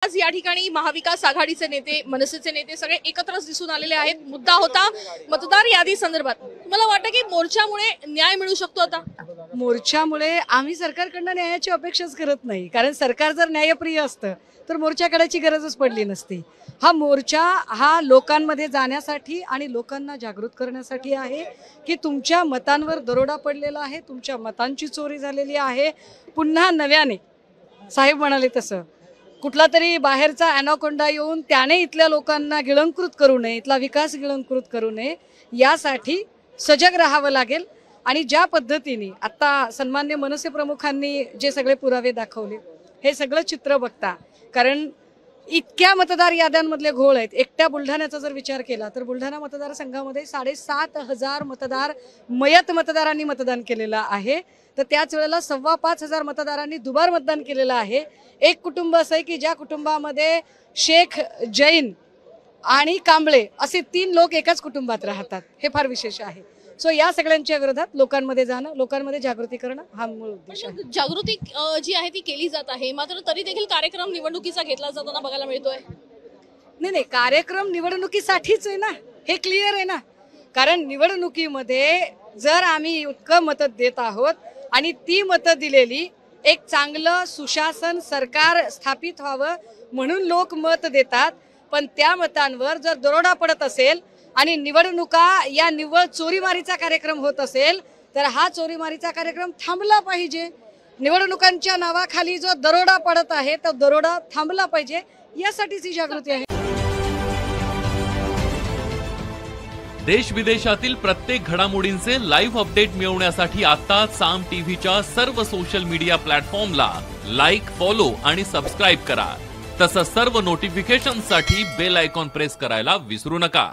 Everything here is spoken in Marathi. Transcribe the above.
आज या ठिकाणी महाविकास आघाडीचे नेते, मनसेचे नेते सगळे एकत्रच दिसून आलेले आहेत। मुद्दा होता मतदार यादी संदर्भात। तुम्हाला वाटतं की मोर्चामुळे न्याय मिळू शकतो? आता मोर्चामुळे आम्ही सरकारकडून न्यायाची अपेक्षाच करत नाही, कारण सरकार जर न्यायप्रिय असतं तर मोर्चा काढायची गरजच पडली नसती। हा मोर्चा हा लोकांमध्ये जाण्यासाठी आणि लोकांना जागृत करण्यासाठी आहे की तुमच्या मतांवर दरोडा पडलेला आहे, तुमच्या मतांची चोरी झालेली आहे। पुन्हा नव्याने साहेब म्हणाले तसं कुठला तरी बाहेरचा ॲनाकोंडा येऊन त्याने इथल्या लोकांना गिळंकृत करू नये, इथला विकास गिळंकृत करू नये, यासाठी सजग राहावं लागेल। आणि ज्या पद्धतीने आता सन्मान्य मनसे प्रमुखांनी जे सगळे पुरावे दाखवले, हे सगळं चित्र बघता, कारण इतक्या मतदार याद्यांमधले घोळ आहेत। एकट्या बुलढाण्याचा जर विचार केला तर बुलढाणा मतदारसंघामध्ये 7,500 मतदार मयत मतदारांनी मतदान केलेलं आहे, तर त्याच वेळेला 5,2500 मतदारांनी दुबार मतदान केलेलं आहे। एक कुटुंब असं आहे की ज्या कुटुंबामध्ये शेख, जैन आणि कांबळे असे 3 लोक एकाच कुटुंबात राहतात, हे फार विशेष आहे। सो या सगळ्यांच्या विरोधात लोकांमध्ये जाणं, लोकांमध्ये जागृती करणं हा मूळ उद्देश आहे। जागृती जी आहे ती केली जात आहे, मात्र तरी देखील कार्यक्रम निवडणुकीचा घेतला जाताना बघायला मिळतोय। नाही, कार्यक्रम निवडणुकीसाठीच आहे ना, हे क्लिअर आहे ना। कारण निवडणुकीमध्ये जर आम्ही इतकं मत देत आहोत आणि ती मतं दिलेली एक चांगलं सुशासन सरकार स्थापित व्हावं म्हणून लोक मत देतात, पण त्या मतांवर जर दरोडा पडत असेल आणि निवडणुका या निव्वळ चोरीमारीचा कार्यक्रम होत असेल तर हा चोरीमारीचा कार्यक्रम थांबला पाहिजे। निवडणुकांच्या नावाखाली जो दरोडा पडत आहे तो दरोडा थांबला पाहिजे, यासाठीच ही जागृती आहे। देश विदेशातील प्रत्येक घडामोडींचे लाईव्ह अपडेट मिळवण्यासाठी आता साम टीव्हीच्या सर्व सोशल मीडिया प्लॅटफॉर्मला लाईक, फॉलो आणि सबस्क्राईब करा। तसंच सर्व नोटिफिकेशनसाठी बेल आयकॉन प्रेस करायला विसरू नका।